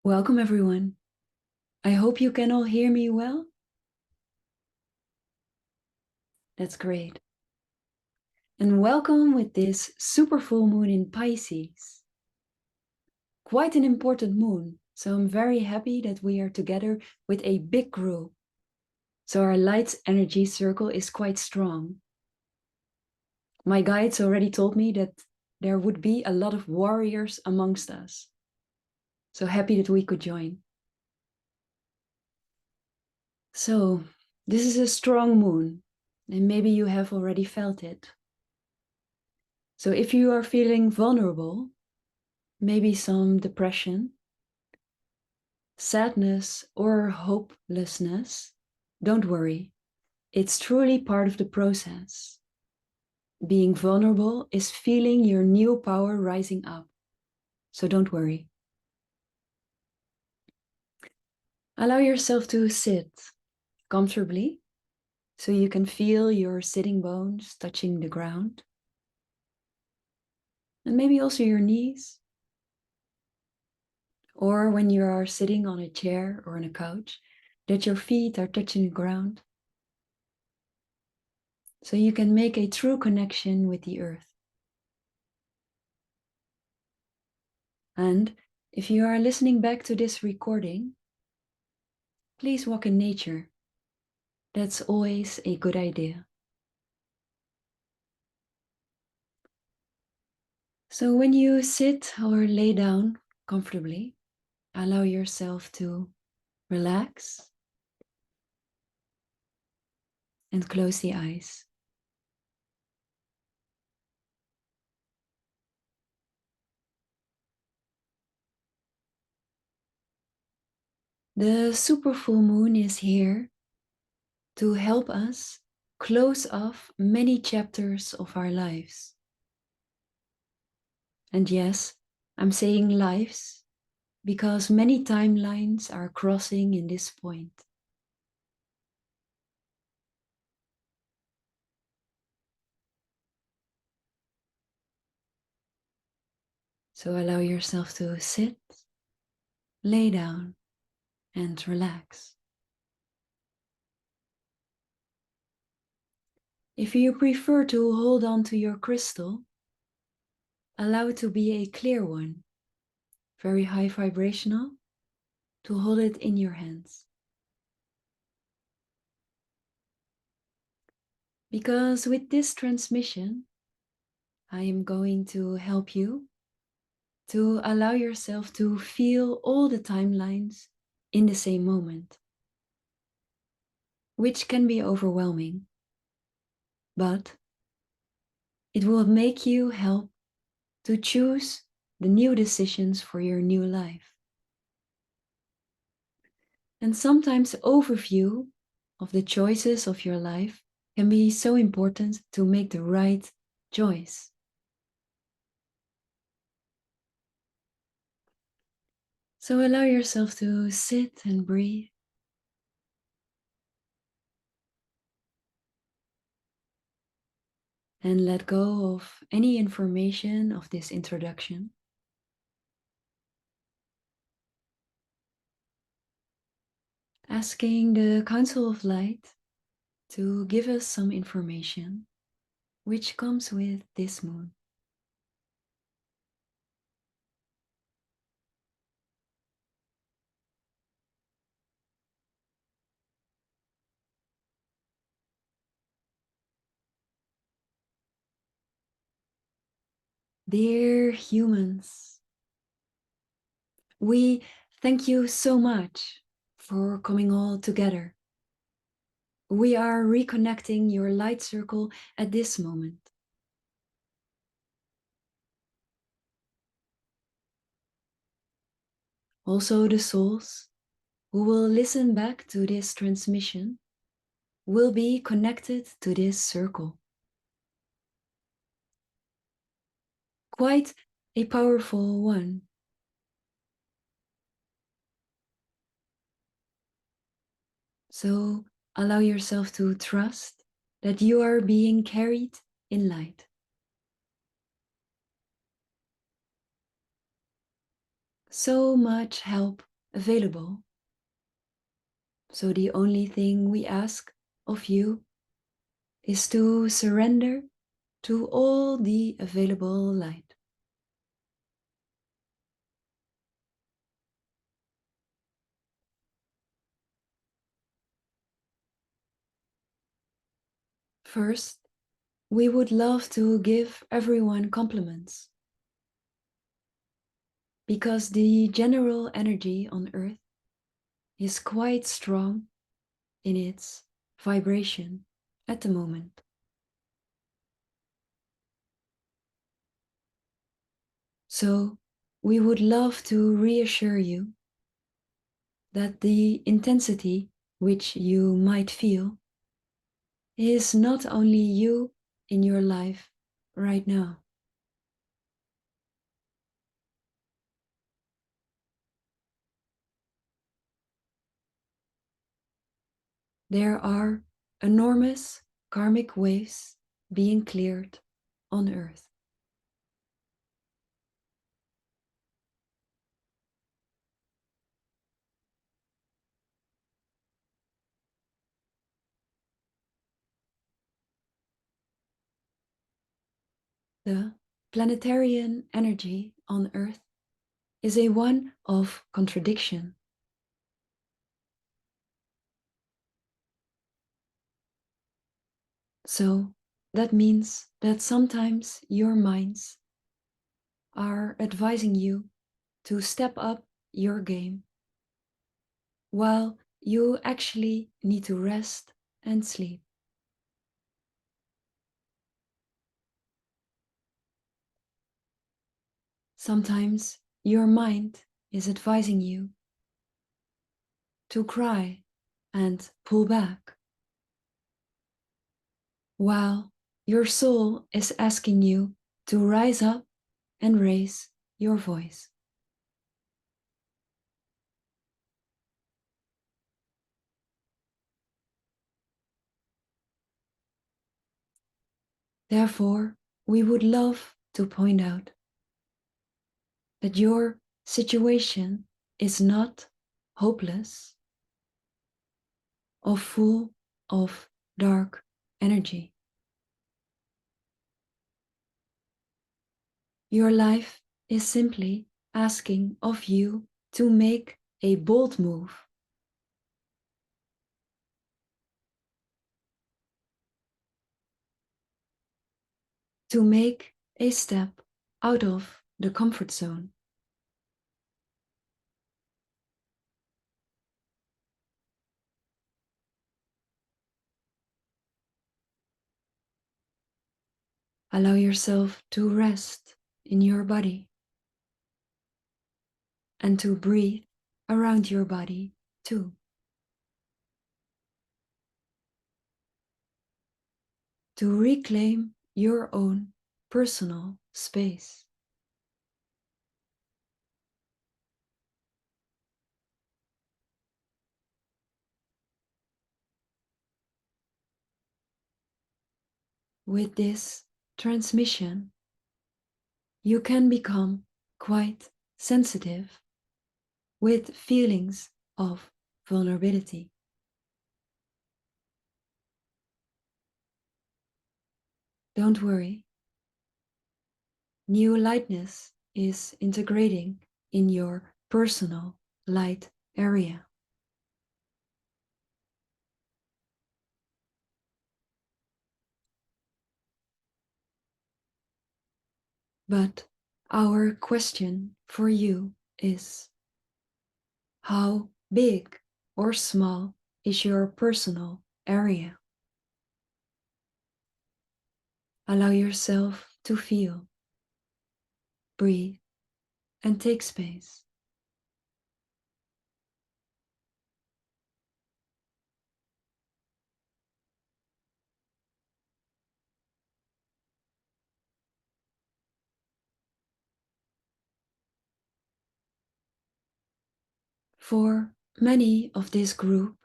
Welcome everyone. I hope you can all hear me well. That's great. And welcome with this super full moon in Pisces. Quite an important moon, so I'm very happy that we are together with a big group. So our light energy circle is quite strong. My guides already told me that there would be a lot of warriors amongst us. So happy that we could join. So this is a strong moon, and maybe you have already felt it. So if you are feeling vulnerable, maybe some depression, sadness, or hopelessness, don't worry. It's truly part of the process. Being vulnerable is feeling your new power rising up. So don't worry. Allow yourself to sit comfortably so you can feel your sitting bones touching the ground. And maybe also your knees. Or when you are sitting on a chair or on a couch, that your feet are touching the ground. So you can make a true connection with the earth. And if you are listening back to this recording, please walk in nature. That's always a good idea. So when you sit or lay down comfortably, allow yourself to relax and close the eyes. The super full moon is here to help us close off many chapters of our lives. And yes, I'm saying lives because many timelines are crossing in this point. So allow yourself to sit, lay down, and relax. If you prefer to hold on to your crystal, allow it to be a clear one, very high vibrational, to hold it in your hands. Because with this transmission, I am going to help you to allow yourself to feel all the timelines in the same moment, which can be overwhelming, but it will make you help to choose the new decisions for your new life. And sometimes the overview of the choices of your life can be so important to make the right choice. So allow yourself to sit and breathe. And let go of any information of this introduction. Asking the Council of Light to give us some information which comes with this moon. Dear humans, we thank you so much for coming all together. We are reconnecting your light circle at this moment. Also, the souls who will listen back to this transmission will be connected to this circle. Quite a powerful one. So allow yourself to trust that you are being carried in light. So much help available. So the only thing we ask of you is to surrender to all the available light. First, we would love to give everyone compliments, because the general energy on Earth is quite strong in its vibration at the moment. So we would love to reassure you that the intensity which you might feel is not only you in your life right now. There are enormous karmic waves being cleared on Earth. The planetarian energy on Earth is a one of contradiction. So that means that sometimes your minds are advising you to step up your game, while you actually need to rest and sleep. Sometimes your mind is advising you to cry and pull back, while your soul is asking you to rise up and raise your voice. Therefore, we would love to point out that your situation is not hopeless or full of dark energy. Your life is simply asking of you to make a bold move, to make a step out of the comfort zone. Allow yourself to rest in your body and to breathe around your body too. To reclaim your own personal space. With this transmission, you can become quite sensitive with feelings of vulnerability. Don't worry. New lightness is integrating in your personal light area. But our question for you is, how big or small is your personal area? Allow yourself to feel, breathe, and take space. For many of this group,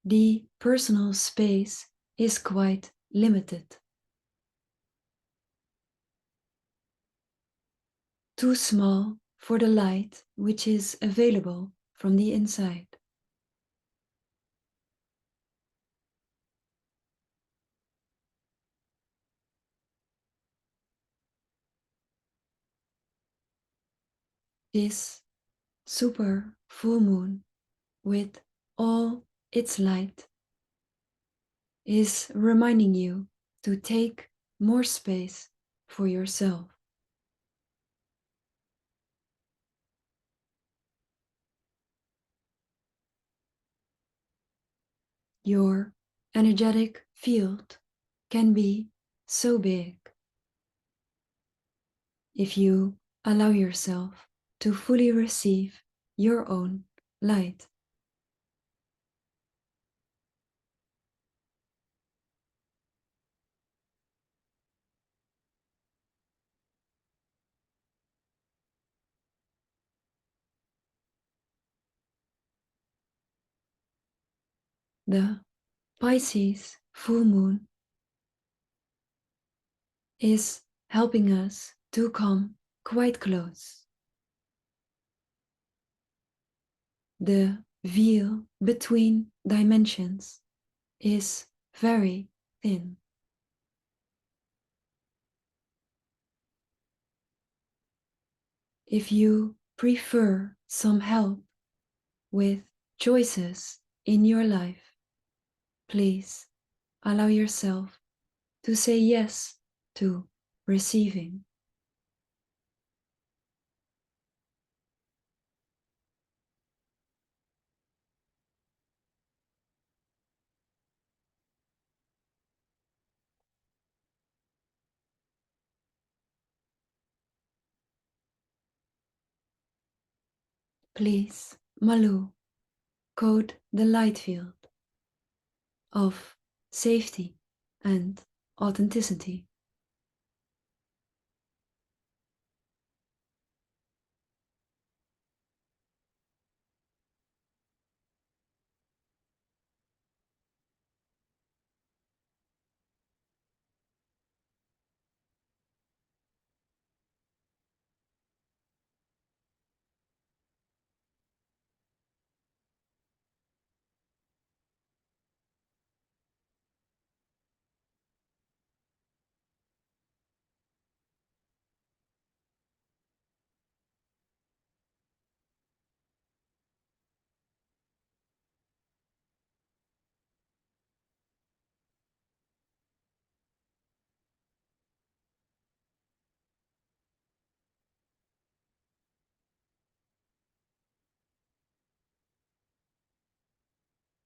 the personal space is quite limited. Too small for the light which is available from the inside. This super full moon, with all its light, is reminding you to take more space for yourself. Your energetic field can be so big if you allow yourself to fully receive your own light. The Pisces full moon is helping us to come quite close. The veil between dimensions is very thin. If you prefer some help with choices in your life, please allow yourself to say yes to receiving. Please, Malou, code the light field of safety and authenticity.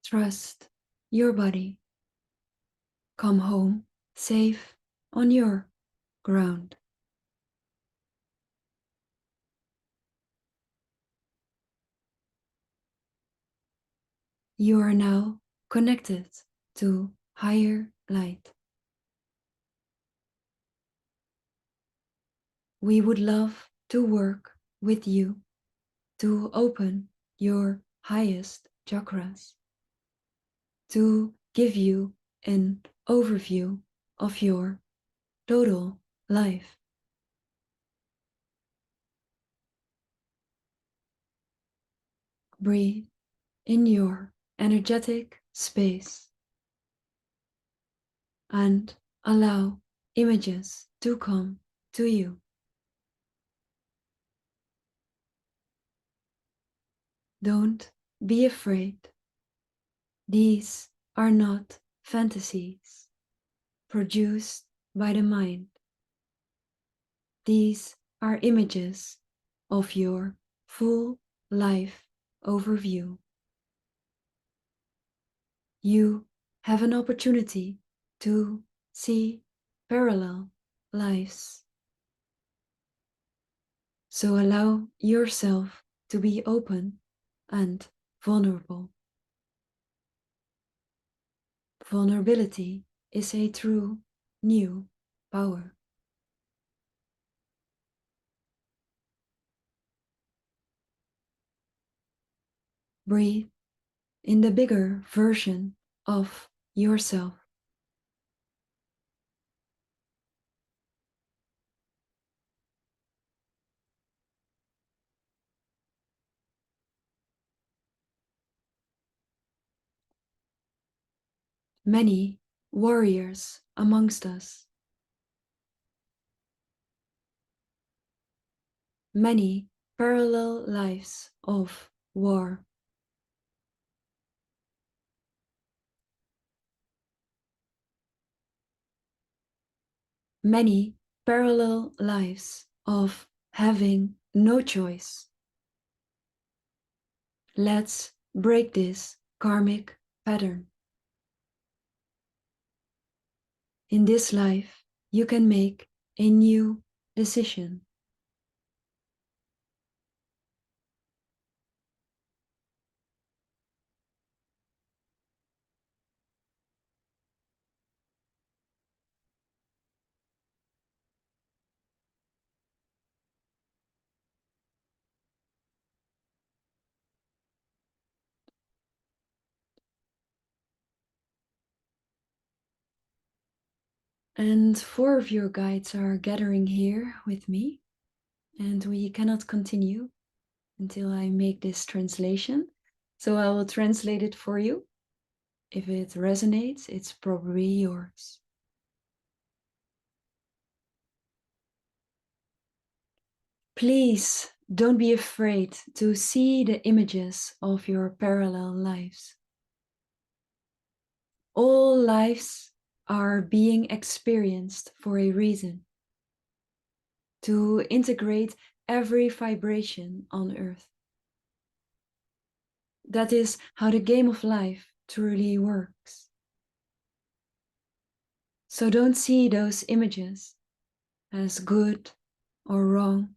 Trust your body. Come home safe on your ground. You are now connected to higher light. We would love to work with you to open your highest chakras, to give you an overview of your total life. Breathe in your energetic space and allow images to come to you. Don't be afraid. These are not fantasies produced by the mind. These are images of your full life overview. You have an opportunity to see parallel lives. So allow yourself to be open and vulnerable. Vulnerability is a true new power. Breathe in the bigger version of yourself. many warriors amongst us, many parallel lives of war. Many parallel lives of having no choice. Let's break this karmic pattern. In this life, you can make a new decision. And 4 of your guides are gathering here with me, and we cannot continue until I make this translation. So I will translate it for you. If it resonates, it's probably yours. Please don't be afraid to see the images of your parallel lives. All lives are being experienced for a reason, to integrate every vibration on earth. That is how the game of life truly works. So don't see those images as good or wrong,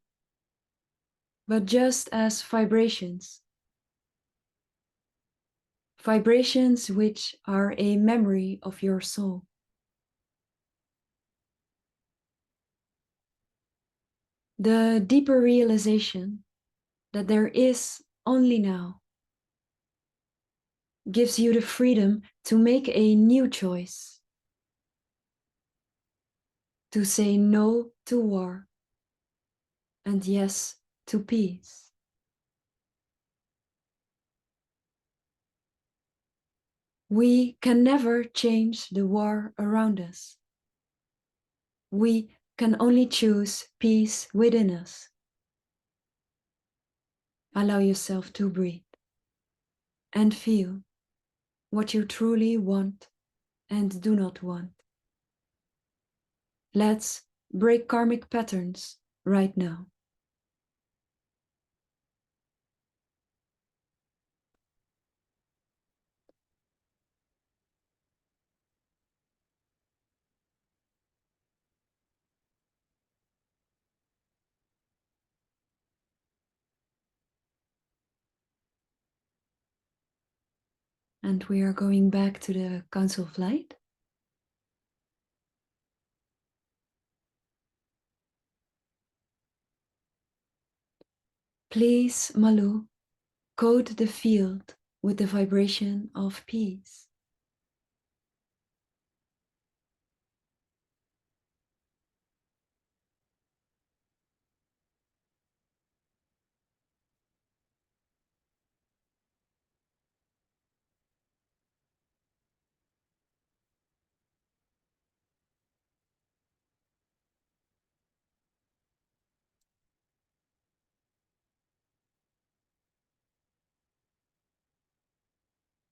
but just as vibrations. Vibrations which are a memory of your soul. The deeper realization that there is only now gives you the freedom to make a new choice, to say no to war and yes to peace. We can never change the war around us. We can only choose peace within us. Allow yourself to breathe and feel what you truly want and do not want. Let's break karmic patterns right now. And we are going back to the Council of Light. Please, Malou, coat the field with the vibration of peace.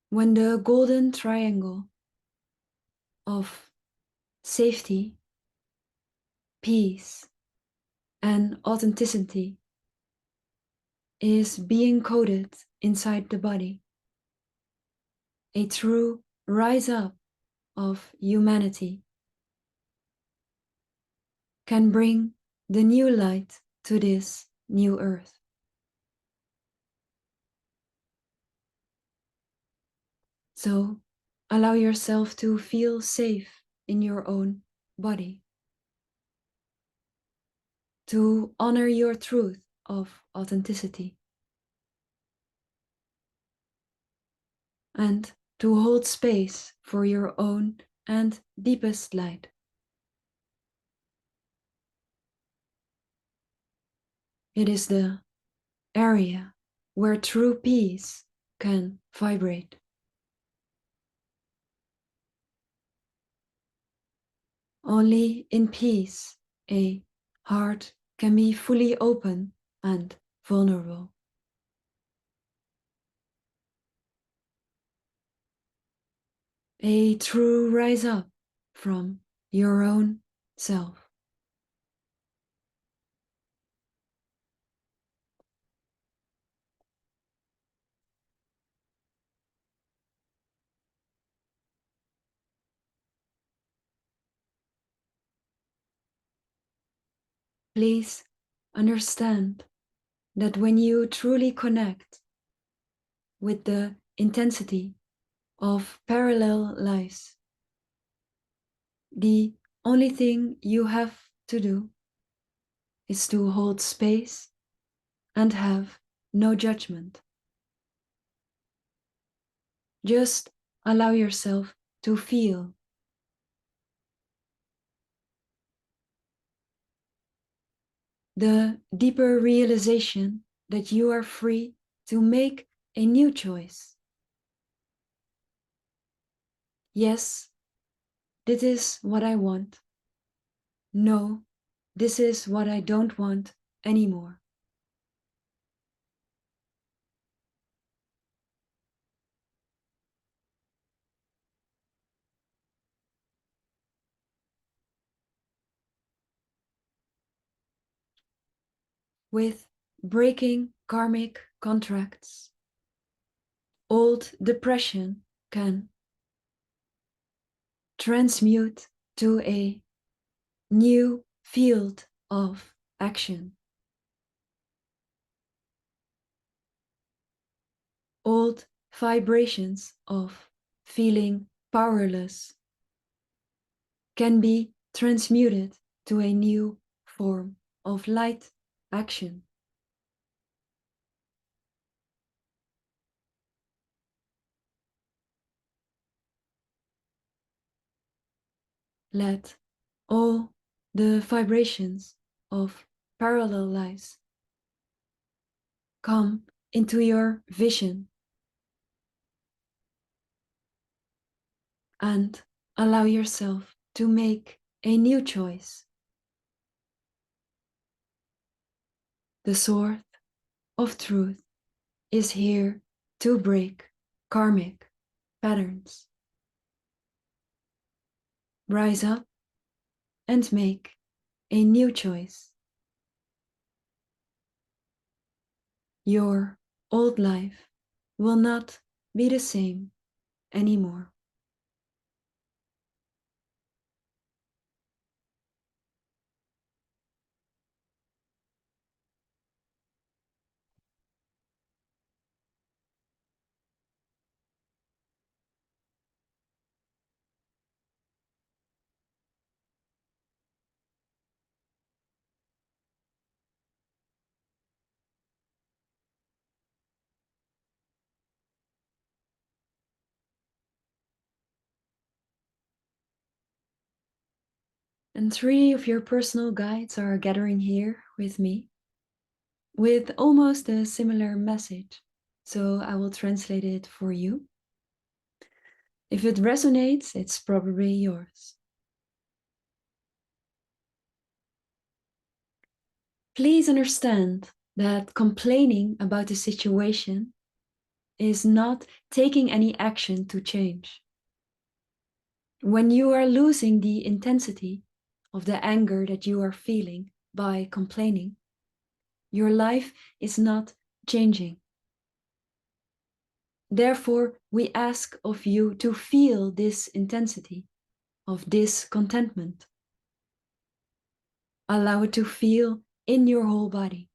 When the golden triangle of safety, peace, and authenticity is being coded inside the body, a true rise up of humanity can bring the new light to this new earth. So allow yourself to feel safe in your own body, to honor your truth of authenticity, and to hold space for your own and deepest light. It is the area where true peace can vibrate. Only in peace a heart can be fully open and vulnerable. A true rise up from your own self. Please understand that when you truly connect with the intensity of parallel lives, the only thing you have to do is to hold space and have no judgment. Just allow yourself to feel. The deeper realization that you are free to make a new choice. Yes, this is what I want. No, this is what I don't want anymore. With breaking karmic contracts, old depression can transmute to a new field of action. Old vibrations of feeling powerless can be transmuted to a new form of light action. Let all the vibrations of parallel lives come into your vision and allow yourself to make a new choice. The sword of truth is here to break karmic patterns. Rise up and make a new choice. Your old life will not be the same anymore. And 3 of your personal guides are gathering here with me with almost a similar message. So I will translate it for you. If it resonates, it's probably yours. Please understand that complaining about the situation is not taking any action to change. When you are losing the intensity of the anger that you are feeling by complaining, your life is not changing. Therefore, we ask of you to feel this intensity of discontentment. Allow it to feel in your whole body.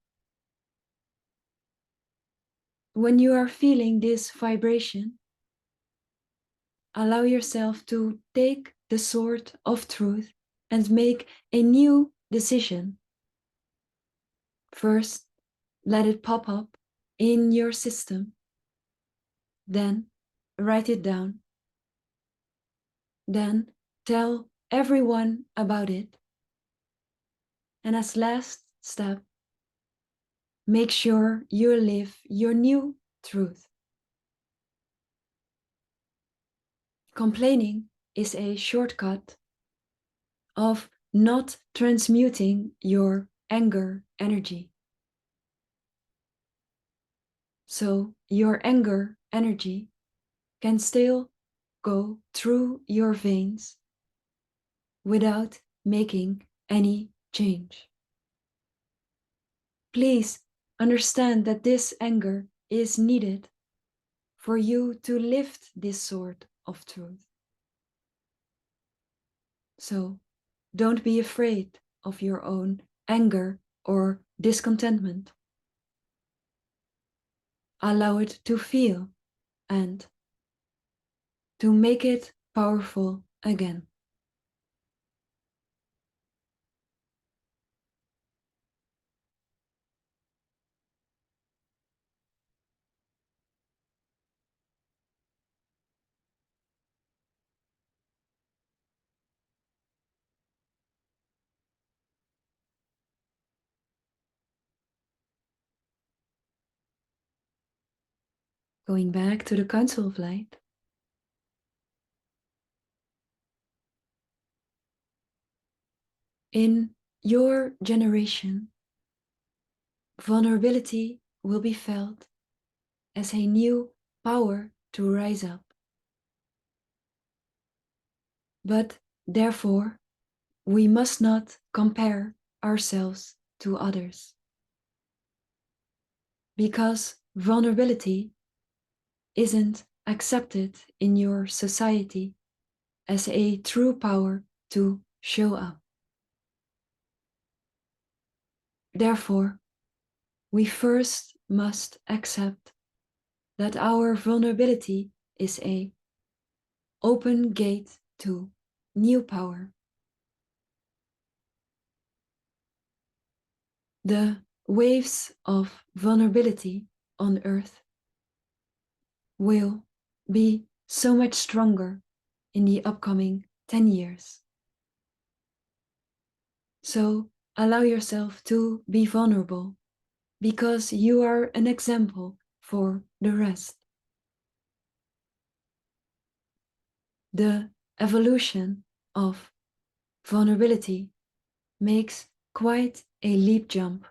When you are feeling this vibration, allow yourself to take the sword of truth and make a new decision. First, let it pop up in your system. Then, write it down. Then, tell everyone about it. And as last step, make sure you live your new truth. Complaining is a shortcut of not transmuting your anger energy. So your anger energy can still go through your veins without making any change. Please understand that this anger is needed for you to lift this sword of truth. So don't be afraid of your own anger or discontentment. Allow it to feel and to make it powerful again. Going back to the Council of Light. In your generation, vulnerability will be felt as a new power to rise up. But therefore, we must not compare ourselves to others. Because vulnerability isn't accepted in your society as a true power to show up. Therefore, we first must accept that our vulnerability is an open gate to new power. The waves of vulnerability on Earth will be so much stronger in the upcoming 10 years. So allow yourself to be vulnerable because you are an example for the rest. The evolution of vulnerability makes quite a leap jump.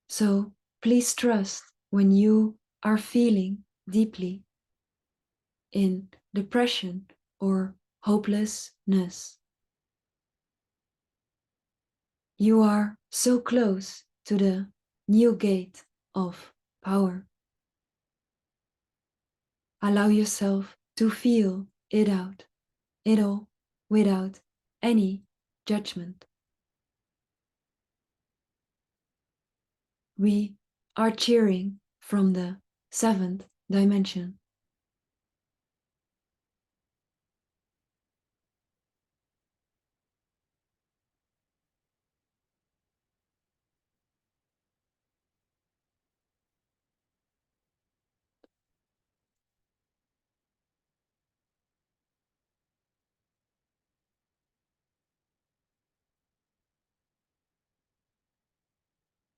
So please trust when you are feeling deeply in depression or hopelessness. You are so close to the new gate of power. Allow yourself to feel it out, it all without any judgment. We are cheering from the 7th dimension.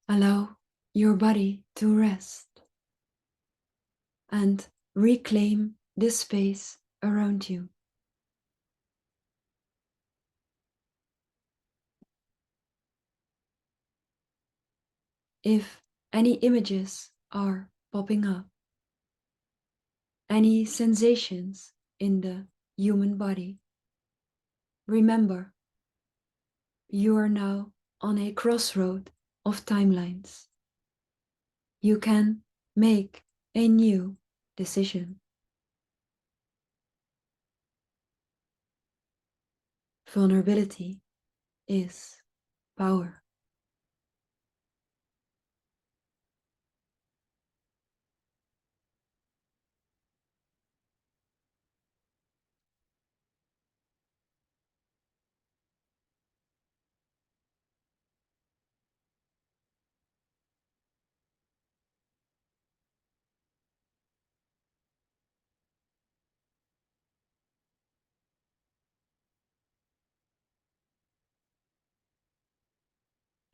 Allow your body to rest and reclaim the space around you. If any images are popping up, any sensations in the human body, remember, you are now on a crossroad of timelines. You can make a new decision. Vulnerability is power.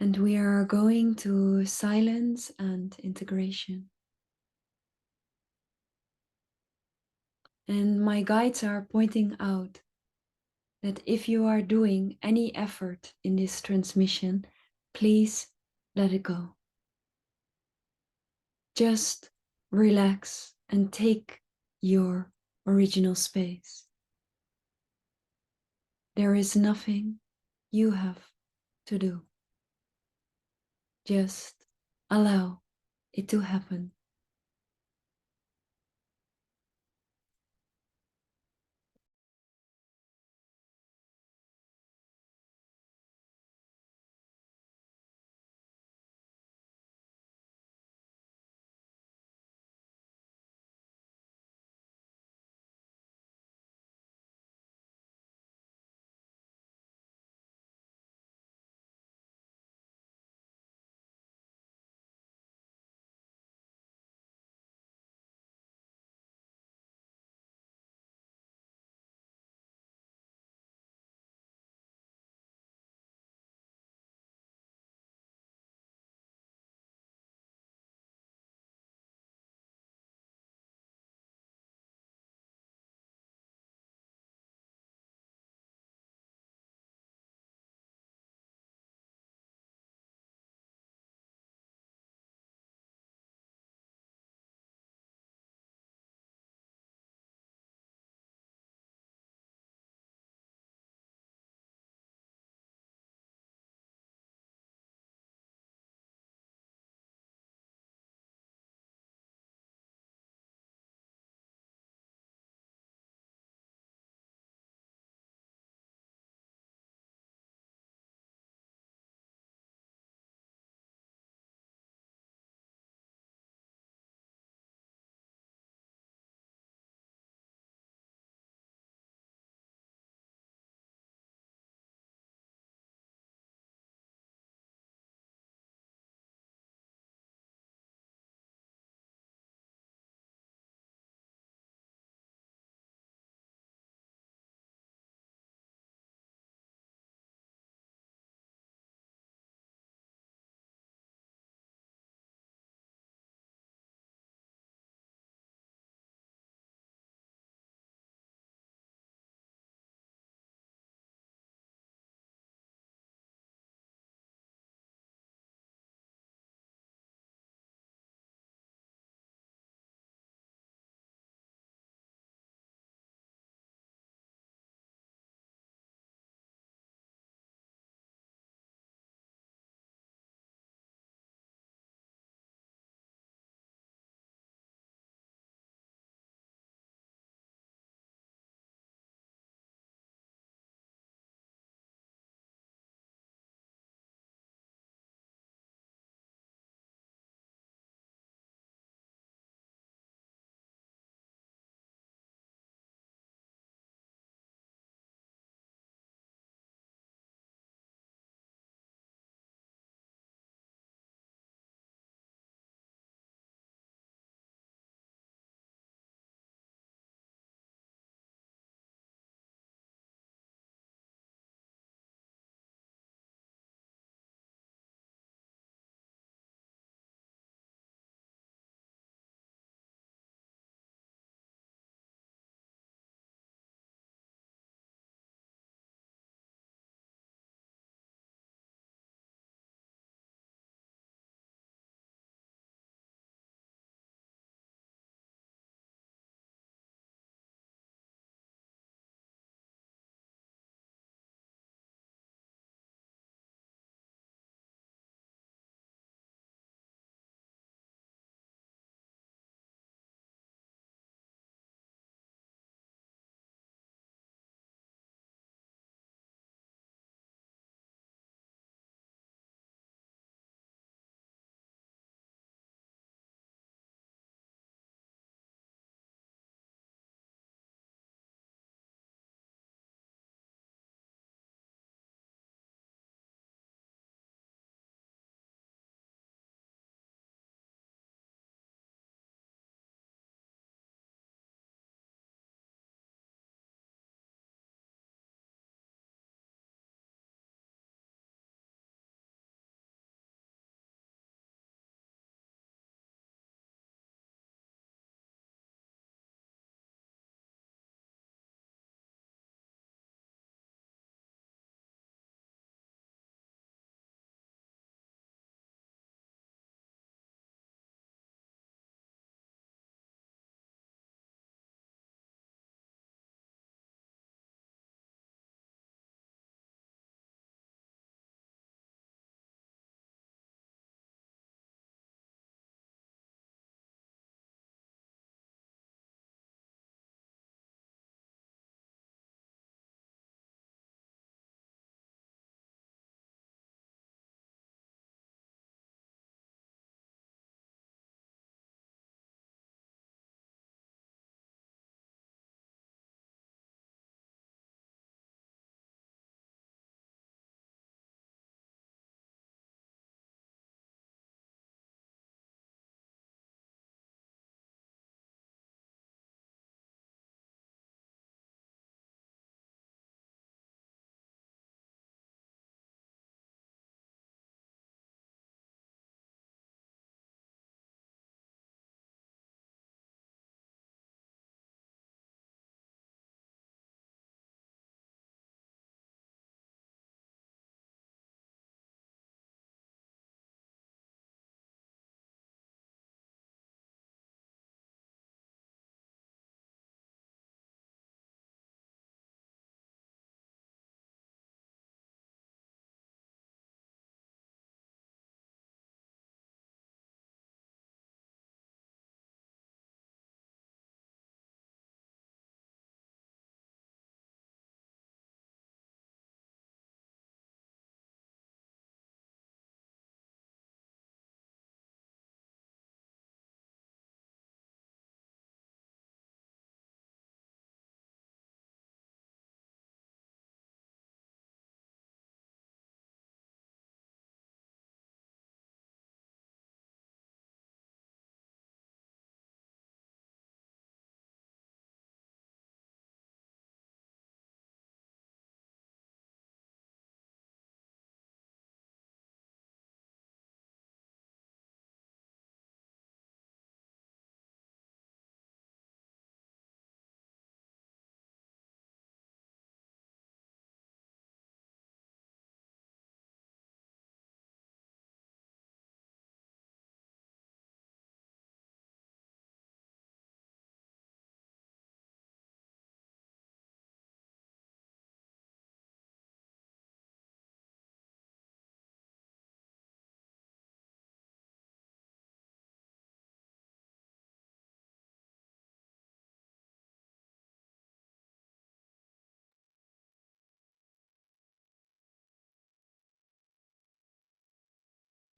And we are going to silence and integration. And my guides are pointing out that if you are doing any effort in this transmission, please let it go. Just relax and take your original space. There is nothing you have to do. Just allow it to happen.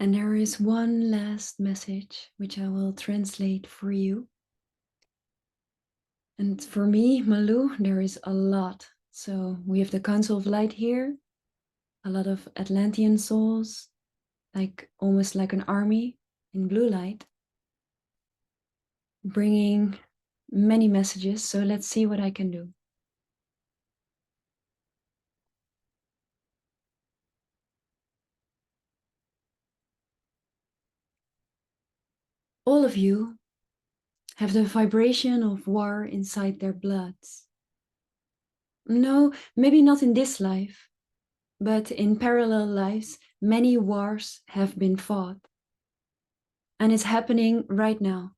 And there is one last message which I will translate for you. And for me, Malou, there is a lot. So we have the Council of Light here, a lot of Atlantean souls, like almost like an army in blue light, bringing many messages. So let's see what I can do. All of you have the vibration of war inside their bloods. No, maybe not in this life, but in parallel lives, many wars have been fought. And it's happening right now.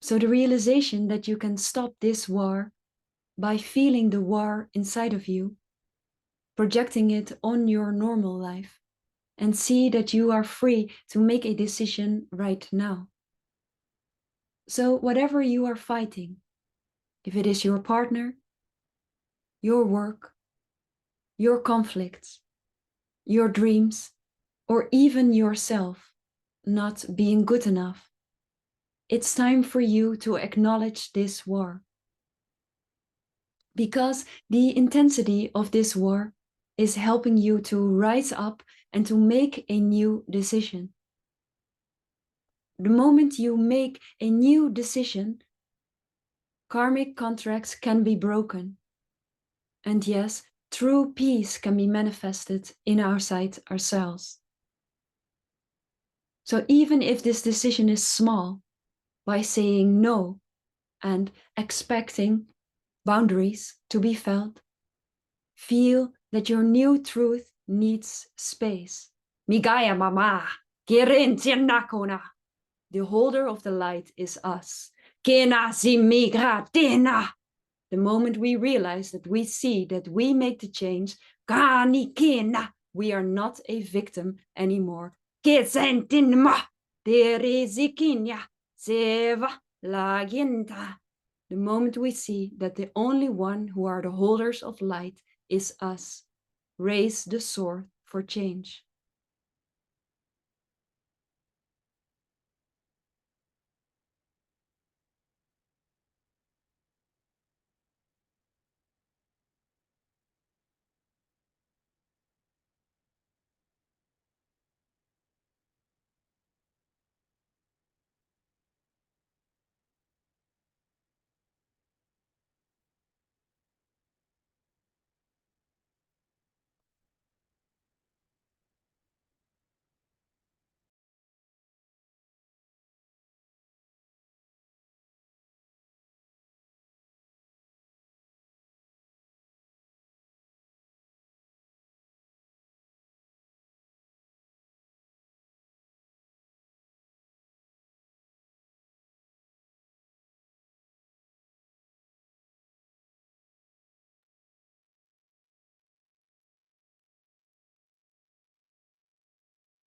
So the realization that you can stop this war by feeling the war inside of you, projecting it on your normal life, and see that you are free to make a decision right now. So whatever you are fighting, if it is your partner, your work, your conflicts, your dreams, or even yourself not being good enough, it's time for you to acknowledge this war. Because the intensity of this war is helping you to rise up and to make a new decision. The moment you make a new decision, karmic contracts can be broken. And yes, true peace can be manifested in ourselves. So even if this decision is small, by saying no and expecting boundaries to be felt, feel that your new truth needs space. Migaya mama, nakona. The holder of the light is us. Kena migra tena. The moment we realize that we see that we make the change, kani kena, we are not a victim anymore. Kesentinma, terezikinya, seva laginta. The moment we see that the only one who are the holders of light is us, raise the sword for change.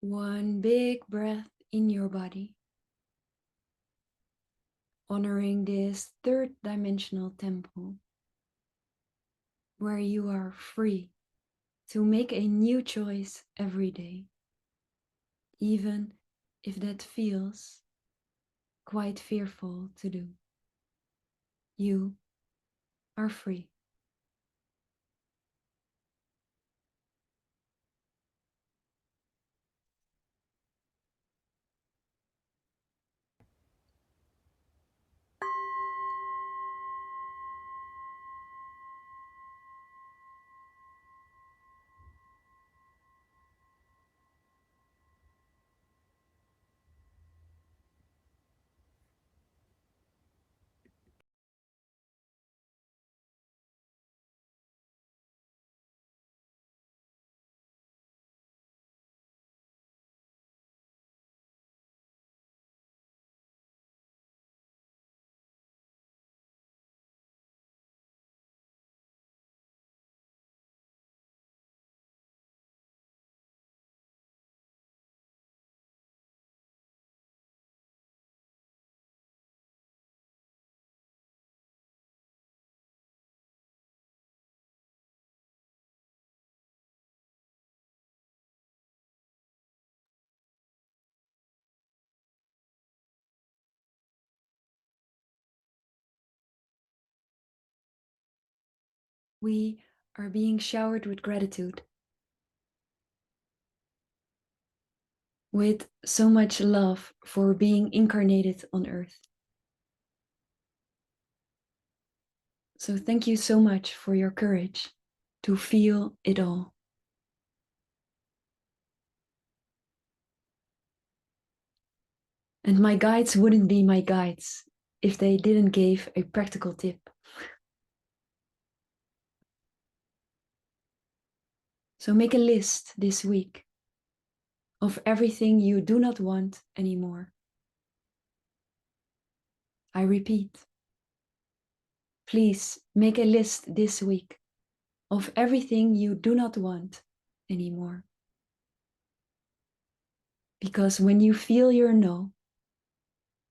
One big breath in your body, honoring this third dimensional temple where you are free to make a new choice every day, even if that feels quite fearful to do. You are free. we are being showered with gratitude, with so much love for being incarnated on Earth. So thank you so much for your courage to feel it all. And my guides wouldn't be my guides if they didn't give a practical tip. So make a list this week of everything you do not want anymore. I repeat, please make a list this week of everything you do not want anymore. Because when you feel your no,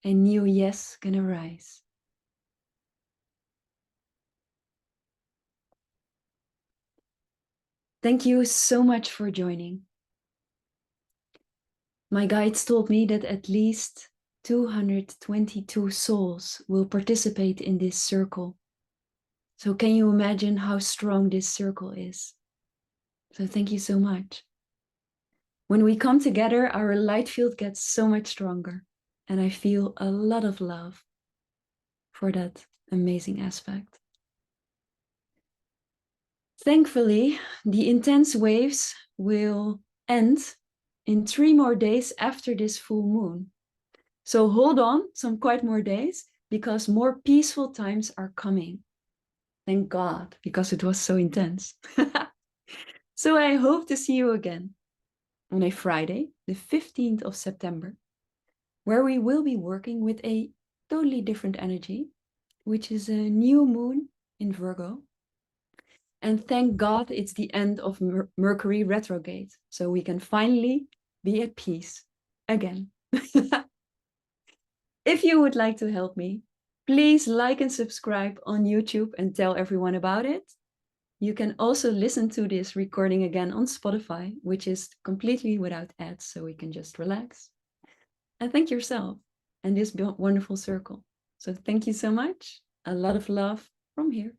a new yes can arise. Thank you so much for joining. My guides told me that at least 222 souls will participate in this circle. So can you imagine how strong this circle is? So thank you so much. When we come together, our light field gets so much stronger. And I feel a lot of love for that amazing aspect. Thankfully, the intense waves will end in 3 more days after this full moon. So hold on some quite more days because more peaceful times are coming. Thank God, because it was so intense. So I hope to see you again on a Friday, the 15th of September, where we will be working with a totally different energy, which is a new moon in Virgo. And thank God it's the end of Mercury retrograde, so we can finally be at peace again. If you would like to help me, please like and subscribe on YouTube and tell everyone about it. You can also listen to this recording again on Spotify, which is completely without ads, so we can just relax. And thank yourself and this wonderful circle. So thank you so much. A lot of love from here.